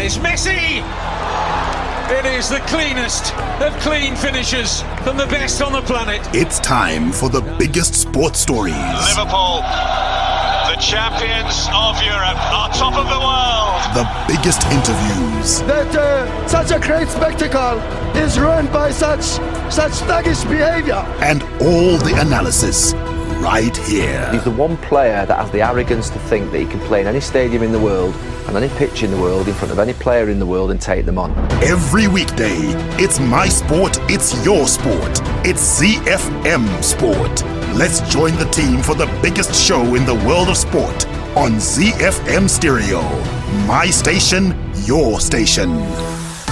it's Messi! It is the cleanest of clean finishes from the best on the planet. It's time for the biggest sports stories. Liverpool, the champions of Europe, are top of the world. The biggest interviews. That such a great spectacle is ruined by such thuggish behavior. And all the analysis right here. He's the one player that has the arrogance to think that he can play in any stadium in the world and any pitch in the world in front of any player in the world and take them on. Every weekday, it's my sport, it's your sport. It's ZiFM Sport. Let's join the team for the biggest show in the world of sport on ZiFM Stereo. My station, your station.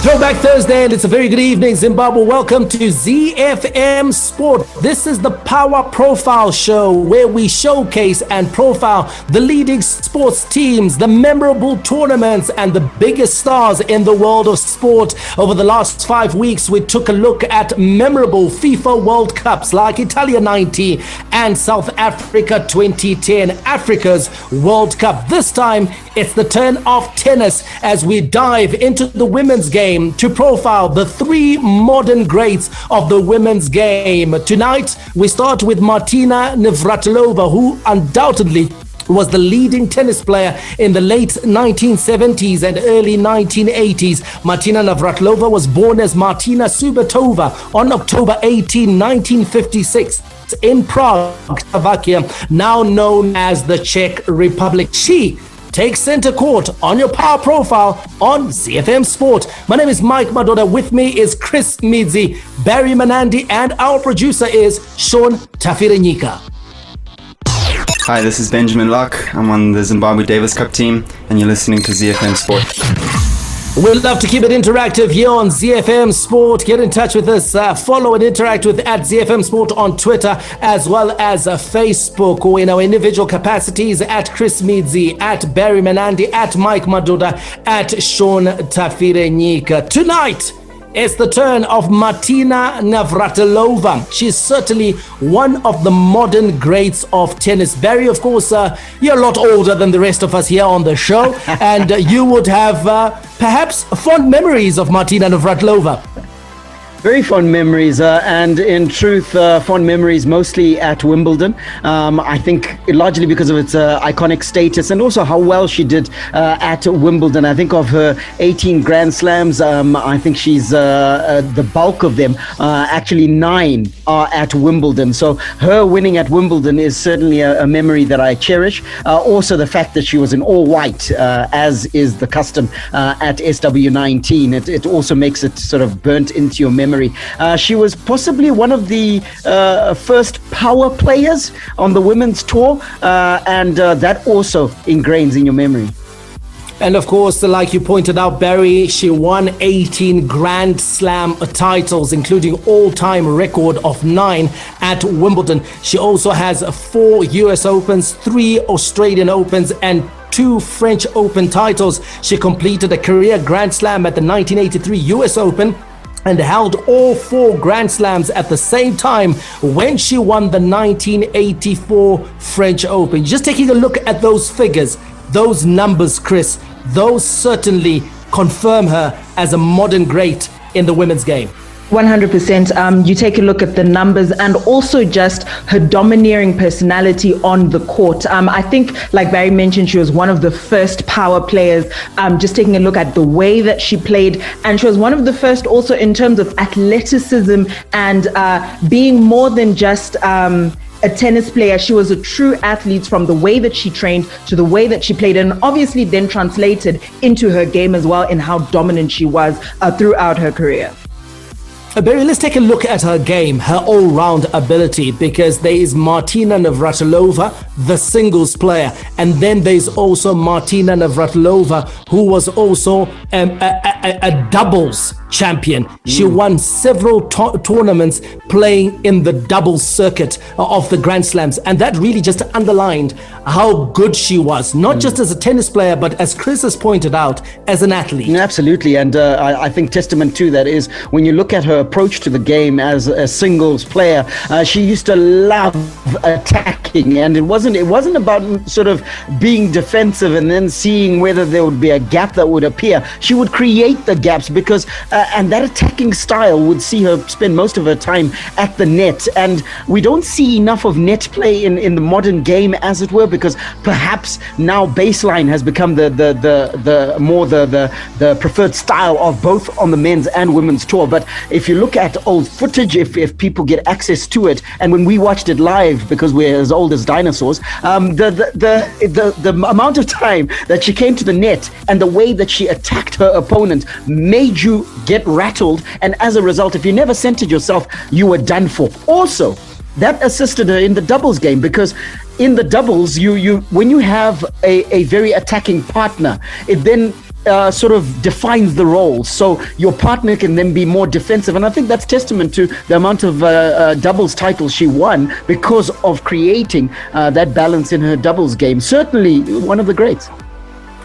Throwback Thursday, and it's a very good evening, Zimbabwe. Welcome to ZiFM Sport. This is the Power Profile Show where we showcase and profile the leading sports teams, the memorable tournaments, and the biggest stars in the world of sport. Over the last 5 weeks, we took a look at memorable FIFA World Cups like Italia 90 and South Africa 2010, Africa's World Cup. This time, it's the turn of tennis as we dive into the women's game to profile the three modern greats of the women's game. Tonight, we start with Martina Navratilova, who undoubtedly was the leading tennis player in the late 1970s and early 1980s. Martina Navratilova was born as Martina Subotova on October 18, 1956. In Prague, Slovakia, now known as the Czech Republic. She takes center court on your Power Profile on ZiFM Sport. My name is Mike Madoda. With me is Chris Midzi, Barry Manandi, and our producer is Sean Tafirenyika. Hi, this is Benjamin Locke. I'm on the Zimbabwe Davis Cup team, and you're listening to ZiFM Sport. We'd love to keep it interactive here on ZiFM Sport. Get in touch with us. Follow and interact with at ZiFM Sport on Twitter as well as Facebook, or in our individual capacities at Chris Midzi, at Barry Manandi, at Mike Madoda, at Sean Tafirenyika. Tonight, it's the turn of Martina Navratilova. She's certainly one of the modern greats of tennis. Barry, of course, you're a lot older than the rest of us here on the show, and you would have perhaps fond memories of Martina Navratilova. Very fond memories, and in truth, fond memories mostly at Wimbledon. I think largely because of its iconic status and also how well she did at Wimbledon. I think of her 18 Grand Slams, I think she's the bulk of them, actually 9 are at Wimbledon. So her winning at Wimbledon is certainly a memory that I cherish. Also the fact that she was in all white, as is the custom at SW19. It also makes it sort of burnt into your memory. She was possibly one of the first power players on the women's tour, and that also ingrains in your memory. And of course, like you pointed out, Barry, she won 18 Grand Slam titles, including all-time record of 9 at Wimbledon. She also has 4 US Opens, 3 Australian Opens, and 2 French Open titles. She completed a career Grand Slam at the 1983 US Open and held all 4 Grand Slams at the same time when she won the 1984 French Open. Just taking a look at those figures, those numbers, Chris, those certainly confirm her as a modern great in the women's game. 100%. You take a look at the numbers and also just her domineering personality on the court. I think, like Barry mentioned, she was one of the first power players. Just taking a look at the way that she played, and she was one of the first also in terms of athleticism and being more than just a tennis player. She was a true athlete from the way that she trained to the way that she played, and obviously then translated into her game as well in how dominant she was throughout her career. Barry, let's take a look at her game, her all-round ability, because there is Martina Navratilova, the singles player, and then there's also Martina Navratilova, who was also a doubles champion. She won several tournaments playing in the doubles circuit of the Grand Slams, and that really just underlined how good she was, not just as a tennis player, but as Chris has pointed out, as an athlete. Absolutely, and I think testament to that is when you look at her approach to the game as a singles player. She used to love attacking, and it wasn't about sort of being defensive and then seeing whether there would be a gap that would appear. She would create the gaps because and that attacking style would see her spend most of her time at the net, and we don't see enough of net play in the modern game, as it were, because perhaps now baseline has become the preferred style of both on the men's and women's tour. But if you look at old footage, if people get access to it, and when we watched it live, because we're as old as dinosaurs, the amount of time that she came to the net and the way that she attacked her opponent made you get rattled, and as a result, if you never centered yourself, you were done for. Also, that assisted her in the doubles game, because in the doubles, you when you have a very attacking partner, it then sort of defines the roles, so your partner can then be more defensive, and I think that's testament to the amount of doubles titles she won because of creating that balance in her doubles game. Certainly one of the greats.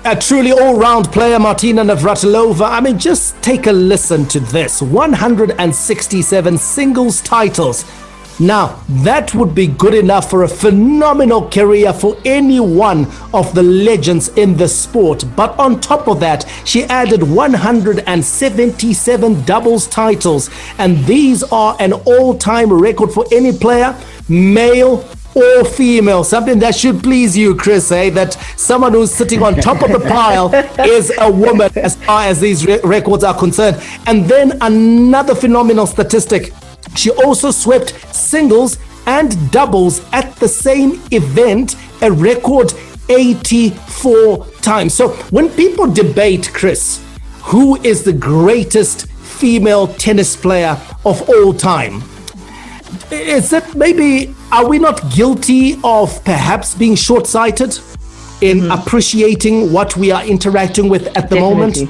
A truly all-round player, Martina Navratilova. I mean, just take a listen to this. 167 singles titles. Now, that would be good enough for a phenomenal career for any one of the legends in the sport. But on top of that, she added 177 doubles titles. And these are an all-time record for any player, male or female. Something that should please you, Chris, that someone who's sitting on top of the pile is a woman as far as these records are concerned. And then another phenomenal statistic. She also swept singles and doubles at the same event, a record 84 times. So when people debate, Chris, who is the greatest female tennis player of all time, is it maybe, are we not guilty of perhaps being short-sighted in appreciating what we are interacting with at the moment?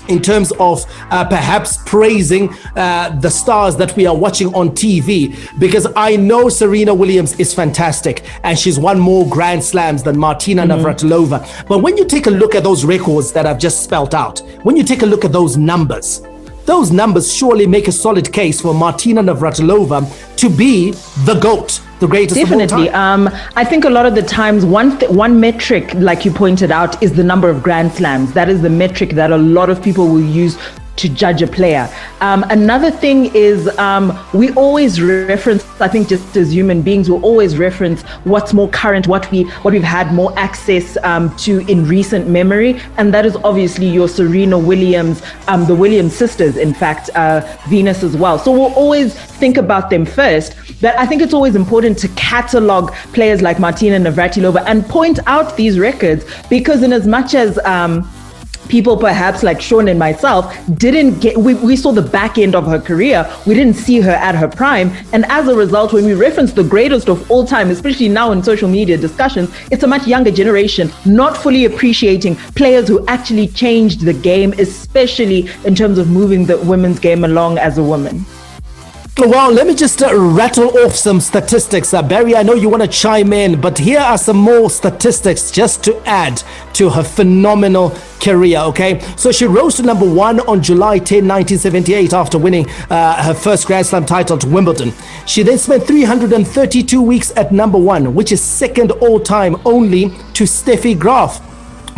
In terms of perhaps praising the stars that we are watching on TV, because I know Serena Williams is fantastic and she's won more Grand Slams than Martina Navratilova. But when you take a look at those records that I've just spelt out, when you take a look at those numbers surely make a solid case for Martina Navratilova to be the GOAT, the greatest of all time. I think a lot of the times one metric, like you pointed out, is the number of Grand Slams. That is the metric that a lot of people will use to judge a player. Another thing is we always reference, I think just as human beings, we'll always reference what's more current, what we've had more access to in recent memory, and that is obviously your Serena Williams, the Williams sisters, in fact, Venus as well. So we'll always think about them first, but I think it's always important to catalog players like Martina Navratilova and point out these records, because in as much as people perhaps like Sean and myself didn't get, we saw the back end of her career, we didn't see her at her prime, and as a result, when we reference the greatest of all time, especially now in social media discussions, it's a much younger generation not fully appreciating players who actually changed the game, especially in terms of moving the women's game along as a woman. Well, let me just rattle off some statistics. Barry, I know you want to chime in, but here are some more statistics just to add to her phenomenal career, okay? So she rose to number 1 on July 10, 1978 after winning her first Grand Slam title to Wimbledon. She then spent 332 weeks at number 1, which is second all-time only to Steffi Graf.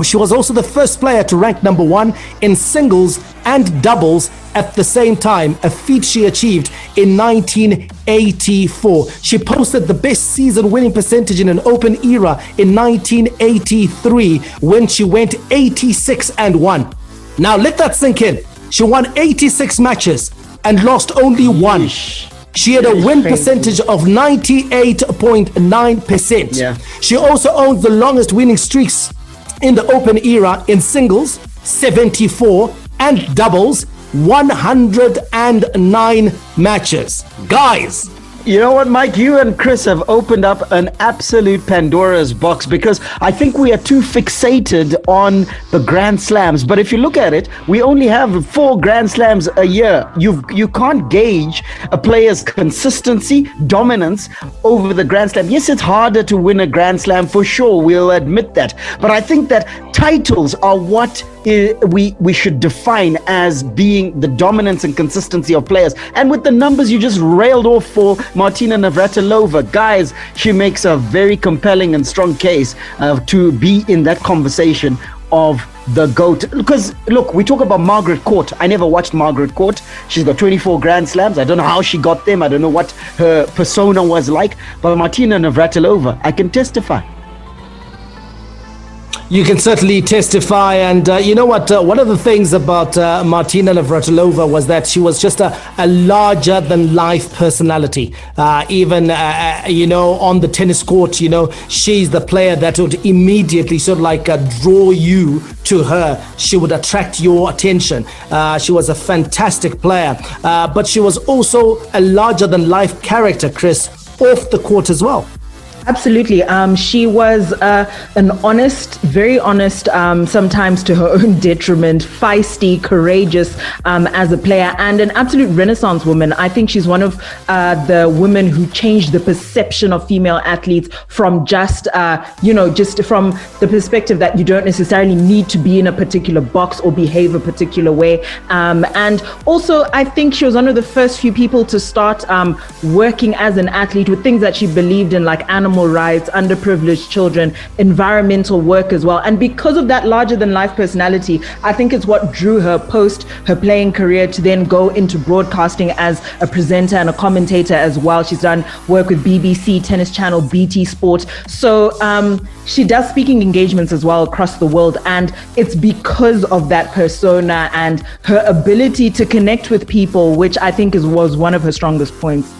She was also the first player to rank number 1 in singles and doubles at the same time, a feat she achieved in 1984. She posted the best season winning percentage in an open era in 1983 when she went 86-1. Now let that sink in. She won 86 matches and lost only 1. She had a win percentage of 98.9%. Yeah. She also owns the longest winning streaks in the open era in singles, 74, and doubles, 109 matches. Guys, You know what, Mike? You and Chris have opened up an absolute Pandora's box, because I think we are too fixated on the Grand Slams. But if you look at it, we only have 4 Grand Slams a year. You can't gauge a player's consistency, dominance over the Grand Slam. Yes, it's harder to win a Grand Slam for sure. We'll admit that. But I think that titles are what we should define as being the dominance and consistency of players. And with the numbers you just railed off for Martina Navratilova, guys, she makes a very compelling and strong case to be in that conversation of the GOAT. Because look, we talk about Margaret Court. I never watched Margaret Court. She's got 24 Grand Slams. I don't know how she got them. I don't know what her persona was like. But Martina Navratilova, I can testify. You can certainly testify, and you know what? One of the things about Martina Navratilova was that she was just a larger-than-life personality. Even on the tennis court, she's the player that would immediately sort of like draw you to her. She would attract your attention. She was a fantastic player, but she was also a larger-than-life character, Chris, off the court as well. Absolutely. She was an honest, very honest, sometimes to her own detriment, feisty, courageous as a player, and an absolute Renaissance woman. I think she's one of the women who changed the perception of female athletes from just from the perspective that you don't necessarily need to be in a particular box or behave a particular way. And also, I think she was one of the first few people to start working as an athlete with things that she believed in, like animal rights, underprivileged children, environmental work as well. And because of that larger than life personality, I think it's what drew her post her playing career to then go into broadcasting as a presenter and a commentator as well. She's done work with BBC, Tennis Channel, BT Sport. So she does speaking engagements as well across the world. And it's because of that persona and her ability to connect with people, which I think was one of her strongest points.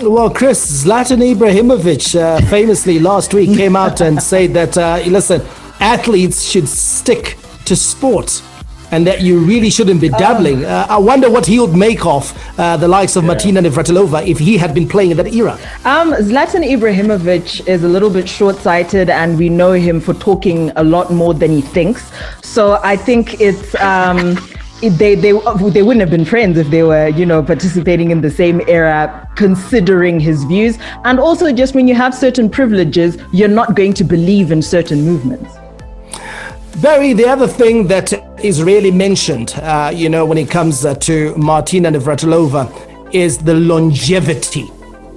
Well, Chris, Zlatan Ibrahimovic famously last week came out and said that, listen, athletes should stick to sport and that you really shouldn't be dabbling. I wonder what he would make of the likes of Martina Navratilova if he had been playing in that era. Zlatan Ibrahimovic is a little bit short-sighted, and we know him for talking a lot more than he thinks. So I think it's... They wouldn't have been friends if they were, participating in the same era, considering his views. And also, just when you have certain privileges, you're not going to believe in certain movements. Barry, the other thing that is really mentioned, when it comes to Martina Navratilova is the longevity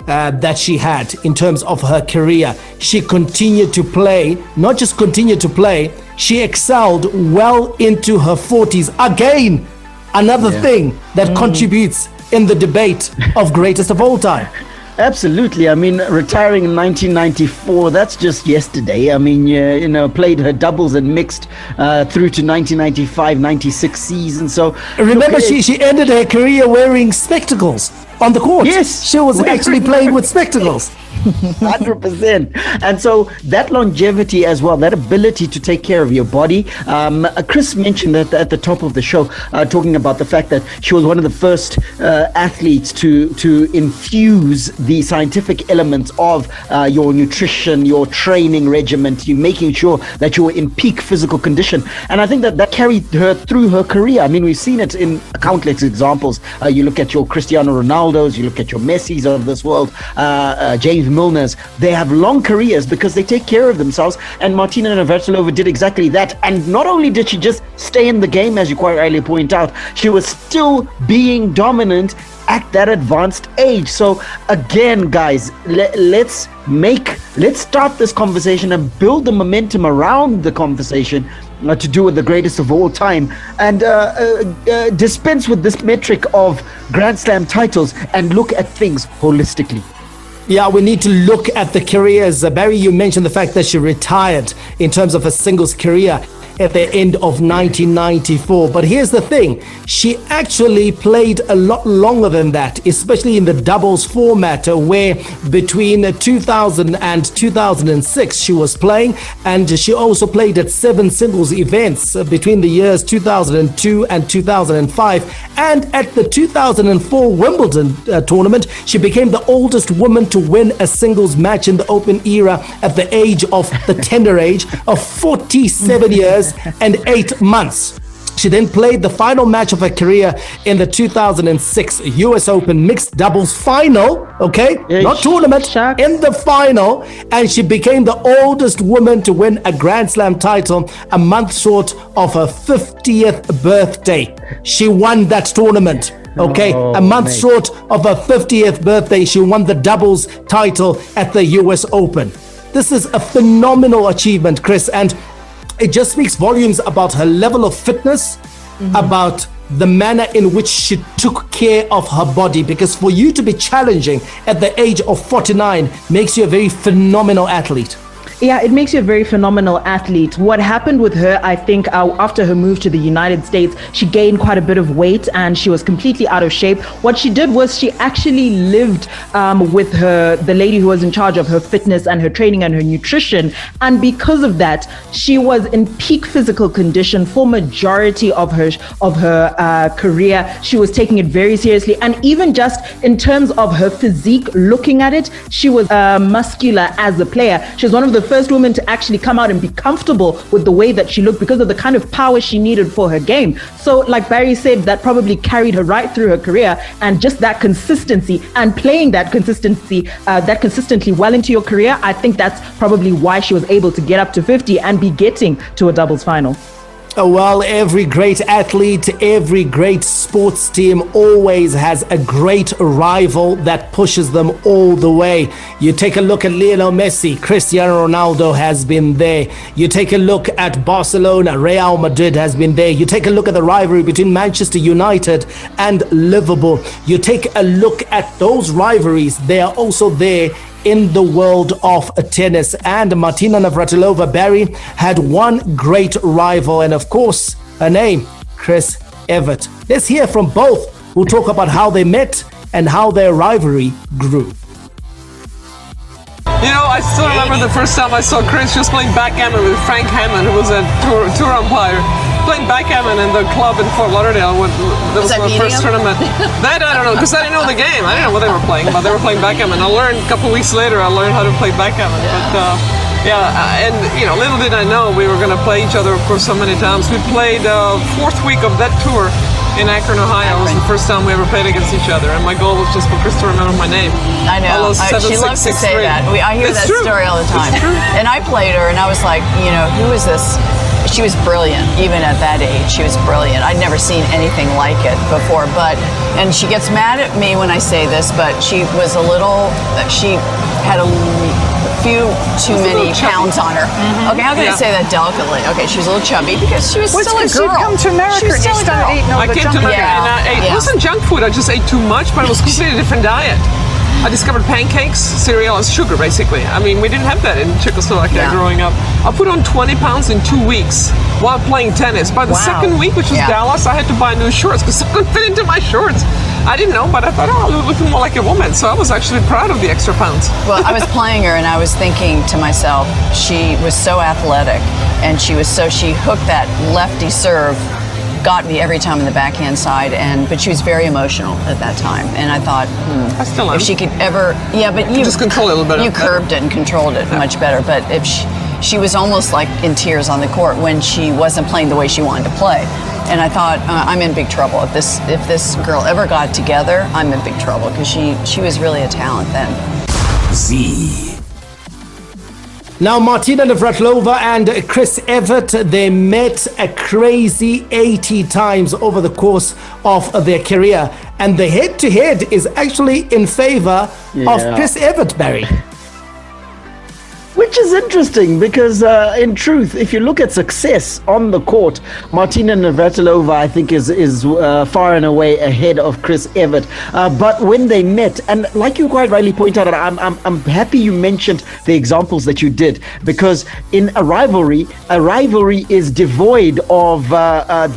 that she had in terms of her career. She continued to play, not just continued to play, she excelled well into her 40s. Again, another thing that contributes in the debate of greatest of all time. Absolutely. I mean, retiring in 1994, that's just yesterday. I mean, played her doubles and mixed through to 1995-96 season. So remember, she ended her career wearing spectacles on the court. Yes. She was actually playing with spectacles. 100%. And so that longevity as well, that ability to take care of your body. Chris mentioned that at the top of the show, talking about the fact that she was one of the first athletes to infuse the scientific elements of your nutrition, your training regimen, you making sure that you were in peak physical condition. And I think that carried her through her career. I mean, we've seen it in countless examples. You look at your Cristiano Ronaldos, you look at your Messis of this world, James Milners. They have long careers because they take care of themselves, and Martina Navratilova did exactly that. And not only did she just stay in the game, as you quite rightly point out, she was still being dominant at that advanced age. So again, guys, let's start this conversation and build the momentum around the conversation to do with the greatest of all time, and dispense with this metric of Grand Slam titles and look at things holistically. Yeah, we need to look at the careers. Barry, you mentioned the fact that she retired in terms of her singles career. at the end of 1994. But here's the thing, she actually played a lot longer than that, especially in the doubles format, where between 2000 and 2006 she was playing, and she also played at 7 singles events between the years 2002 and 2005. And at the 2004 Wimbledon tournament, she became the oldest woman to win a singles match in the Open era at the age of the tender age of 47 years and 8 months. She then played the final match of her career in the 2006 US Open mixed doubles final, okay? Not tournament, in the final. And she became the oldest woman to win a Grand Slam title a month short of her 50th birthday. She won that tournament. Okay, a month short of her 50th birthday, she won the doubles title at the US Open. This is a phenomenal achievement, Chris, and it just speaks volumes about her level of fitness, about the manner in which she took care of her body, because for you to be challenging at the age of 49 makes you a very phenomenal athlete. Yeah, it makes you a very phenomenal athlete. What happened with her, I think, after her move to the United States, she gained quite a bit of weight and she was completely out of shape. What she did was she actually lived with the lady who was in charge of her fitness and her training and her nutrition. And because of that, she was in peak physical condition for majority of her career. She was taking it very seriously. And even just in terms of her physique, looking at it, she was muscular as a player. She was one of the first woman to actually come out and be comfortable with the way that she looked because of the kind of power she needed for her game. So like Barry said, that probably carried her right through her career, and just that consistency and playing that consistently well into your career, I think that's probably why she was able to get up to 50 and be getting to a doubles final. Well, every great athlete, every great sports team always has a great rival that pushes them all the way. You take a look at Lionel Messi, Cristiano Ronaldo has been there. You take a look at Barcelona, Real Madrid has been there. You take a look at the rivalry between Manchester United and Liverpool. You take a look at those rivalries, they are also there in the world of tennis. And Martina Navratilova, Barry, had one great rival, and of course, her name, Chris Evert. Let's hear from both who talk about how they met and how their rivalry grew. You know, I still remember the first time I saw Chris just playing backgammon with Frank Hammond, who was a tour umpire. Playing backgammon in the club in Fort Lauderdale. That was my first tournament. That I don't know, because I didn't know the game. I didn't know what they were playing, but they were playing backgammon. I learned a couple weeks later. I learned how to play backgammon. But and you know, little did I know we were going to play each other, of course, so many times. We played fourth week of that tour in Akron, Ohio. It was the first time we ever played against each other, and my goal was just for Chris to remember my name. I know. She loves to say that. I hear that story all the time. And I played her, and I was like, you know, who is this? She was brilliant, even at that age. She was brilliant. I'd never seen anything like it before. And she gets mad at me when I say this, but she was she had a few too many pounds on her. Okay, how can I say that delicately? Okay, she was a little chubby because she was still a girl. She'd come to America and you started eating all the junk food. I came to America and I ate, it wasn't junk food, I just ate too much, but it was a completely different diet. I discovered pancakes, cereal, and sugar, basically. I mean, we didn't have that in Czechoslovakia growing up. I put on 20 pounds in 2 weeks while playing tennis. By the second week, which was Dallas, I had to buy new shorts because I couldn't fit into my shorts. I didn't know, but I thought, oh, I'm looking more like a woman. So I was actually proud of the extra pounds. Well, I was playing her and I was thinking to myself, she was so athletic and she hooked that lefty serve, got me every time on the backhand side, but she was very emotional at that time, and I thought, I still am. If she could ever, but you just control it a little bit. You curbed it and controlled it much better. But if she was almost like in tears on the court when she wasn't playing the way she wanted to play, and I thought, I'm in big trouble if this girl ever got together. I'm in big trouble because she was really a talent then. Z. Now, Martina Navratilova and Chris Evert, they met a crazy 80 times over the course of their career. And the head-to-head is actually in favor of Chris Evert, Barry. Which is interesting because, in truth, if you look at success on the court, Martina Navratilova, I think, is far and away ahead of Chris Evert. But when they met, and like you quite rightly point out, I'm happy you mentioned the examples that you did, because in a rivalry is devoid of a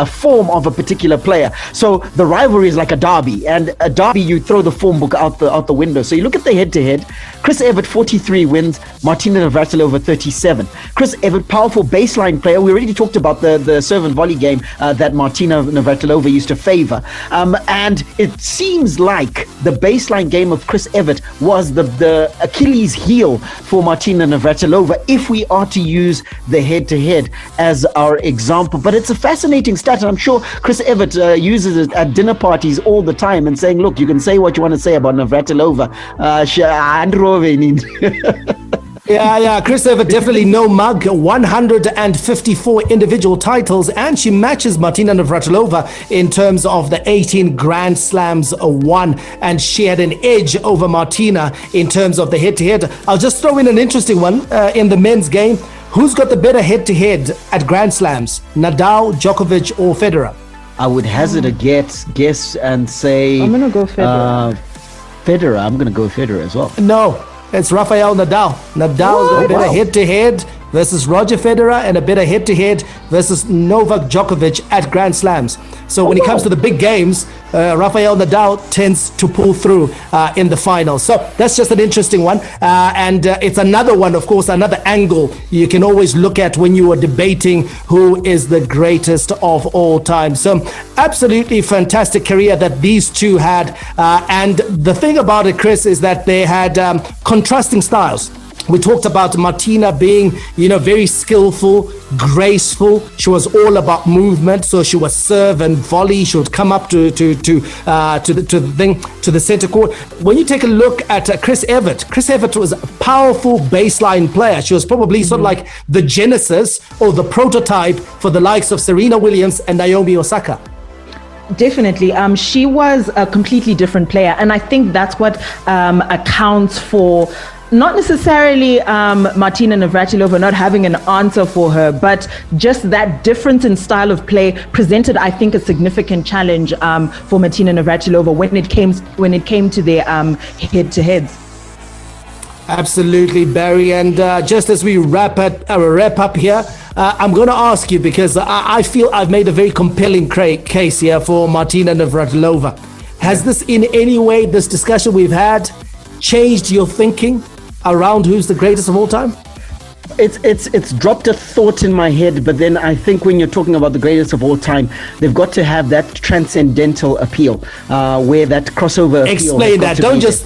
form of a particular player. So the rivalry is like a derby, and a derby, you throw the form book out the window. So you look at the head-to-head. Chris Evert 43 wins, Martina Navratilova 37. Chris Evert, powerful baseline player. We already talked about the serve and volley game that Martina Navratilova used to favor. And it seems like the baseline game of Chris Evert was the Achilles heel for Martina Navratilova, if we are to use the head-to-head as our example. But it's a fascinating stat, and I'm sure Chris Evert uses it at dinner parties all the time and saying, look, you can say what you want to say about Navratilova. Yeah, Chris Evert, definitely no mug. 154 individual titles, and she matches Martina Navratilova in terms of the 18 Grand Slams won, and she had an edge over Martina in terms of the head-to-head. I'll just throw in an interesting one in the men's game. Who's got the better head-to-head at Grand Slams? Nadal, Djokovic, or Federer? I would hazard a guess and say... I'm going to go Federer. Federer. I'm going to go Federer as well. No, it's Rafael Nadal. Nadal's got a better head-to-head versus Roger Federer, and a better head-to-head versus Novak Djokovic at Grand Slams. So when it comes to the big games, Rafael Nadal tends to pull through in the finals. So that's just an interesting one. And it's another one, of course, another angle you can always look at when you are debating who is the greatest of all time. So absolutely fantastic career that these two had. And the thing about it, Chris, is that they had contrasting styles. We talked about Martina being, very skillful, graceful. She was all about movement. So she was serve and volley. She would come up to the center court. When you take a look at Chris Evert was a powerful baseline player. She was probably sort of like the genesis or the prototype for the likes of Serena Williams and Naomi Osaka. Definitely. She was a completely different player. And I think that's what accounts for not necessarily Martina Navratilova not having an answer for her, but just that difference in style of play presented, I think, a significant challenge for Martina Navratilova when it came to their head-to-heads. Absolutely, Barry. And just as we wrap up here, I'm going to ask you, because I feel I've made a very compelling case here for Martina Navratilova. Has this in any way, this discussion we've had, changed your thinking around who's the greatest of all time? It's dropped a thought in my head, but then I think when you're talking about the greatest of all time, they've got to have that transcendental appeal, where that crossover. Explain that. Don't just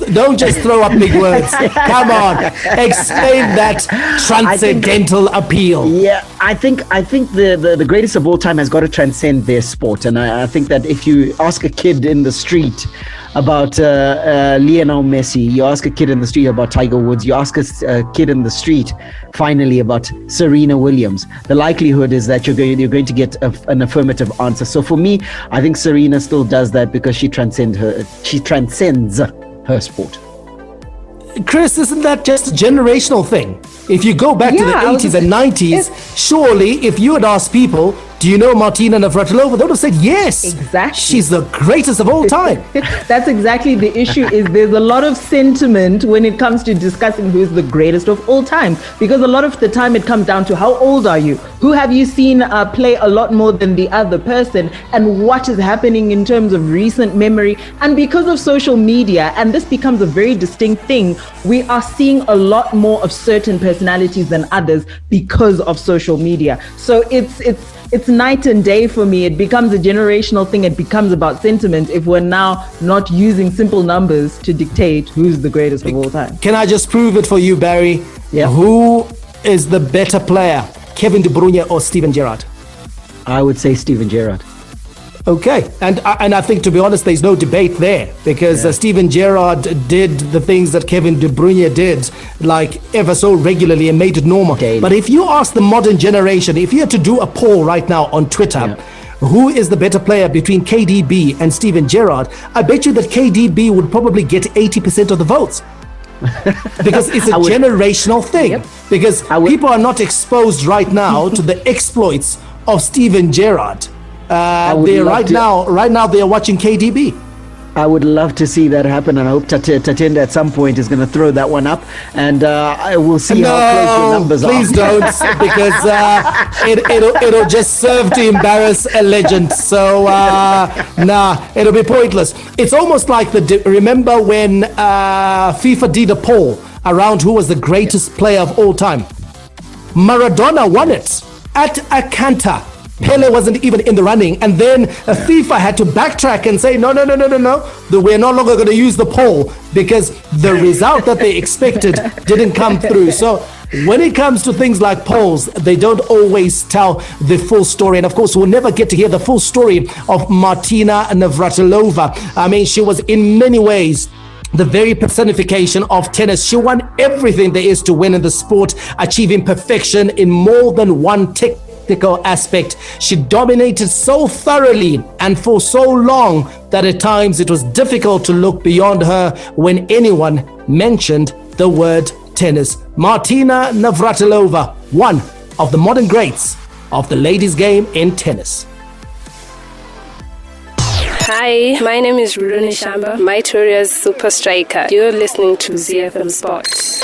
throw up big words. Come on, explain that transcendental appeal. Yeah, I think the greatest of all time has got to transcend their sport, and I think that if you ask a kid in the street about Lionel Messi, you ask a kid in the street about Tiger Woods, you ask a kid in the street finally about Serena Williams, the likelihood is that you're going to get an affirmative answer. So for me, I think Serena still does that because she transcends her sport. Chris, isn't that just a generational thing? If you go back to the 80s and 90s, surely if you had asked people, do you know Martina Navratilova? They would have said yes. Exactly. She's the greatest of all time. That's exactly the issue. Is there's a lot of sentiment when it comes to discussing who's the greatest of all time, because a lot of the time it comes down to how old are you? Who have you seen play a lot more than the other person? And what is happening in terms of recent memory? And because of social media, and this becomes a very distinct thing, we are seeing a lot more of certain personalities than others because of social media. So it's night and day for me. It becomes a generational thing. It becomes about sentiment if we're now not using simple numbers to dictate who's the greatest of all time. Can I just prove it for you, Barry? Yeah. Who is the better player, Kevin De Bruyne or Steven Gerrard? I would say Steven Gerrard. Okay, and I think, to be honest, there's no debate there, because Steven Gerrard did the things that Kevin De Bruyne did, like ever so regularly, and made it normal. Daily. But if you ask the modern generation, if you had to do a poll right now on Twitter, who is the better player between KDB and Steven Gerrard, I bet you that KDB would probably get 80% of the votes. Because it's a generational thing. Because people are not exposed right now to the exploits of Steven Gerrard. Right now they are watching KDB. I would love to see that happen, and I hope Tatenda at some point is going to throw that one up, and I will see how close the numbers please are. Please don't, because it'll just serve to embarrass a legend. So it'll be pointless. It's almost like remember when FIFA did a poll around who was the greatest player of all time? Maradona won it at Akanta. Pele wasn't even in the running, and then FIFA had to backtrack and say no, we're no longer going to use the poll because the result that they expected didn't come through. So when it comes to things like polls, they don't always tell the full story, and of course we'll never get to hear the full story of Martina Navratilova. I mean, she was in many ways the very personification of tennis. She won everything there is to win in the sport, achieving perfection in more than one technical aspect. She dominated so thoroughly and for so long that at times it was difficult to look beyond her when anyone mentioned the word tennis. Martina Navratilova, one of the modern greats of the ladies' game in tennis. Hi, my name is Bruyne Shamba, Mytoria's super striker. You're listening to ZiFM Sports.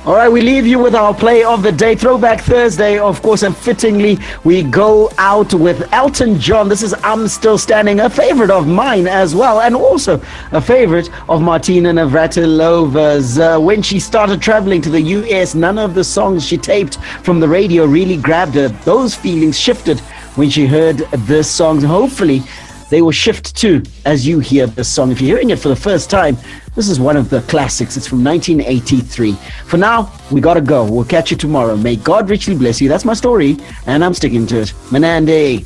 All right, we leave you with our play of the day, Throwback Thursday, of course, and fittingly, we go out with Elton John. This is I'm Still Standing, a favorite of mine as well, and also a favorite of Martina Navratilova's. When she started traveling to the US, none of the songs she taped from the radio really grabbed her. Those feelings shifted when she heard this song. Hopefully, they will shift too as you hear this song. If you're hearing it for the first time, this is one of the classics. It's from 1983. For now, we gotta go. We'll catch you tomorrow. May God richly bless you. That's my story, and I'm sticking to it. Menande,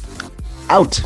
out.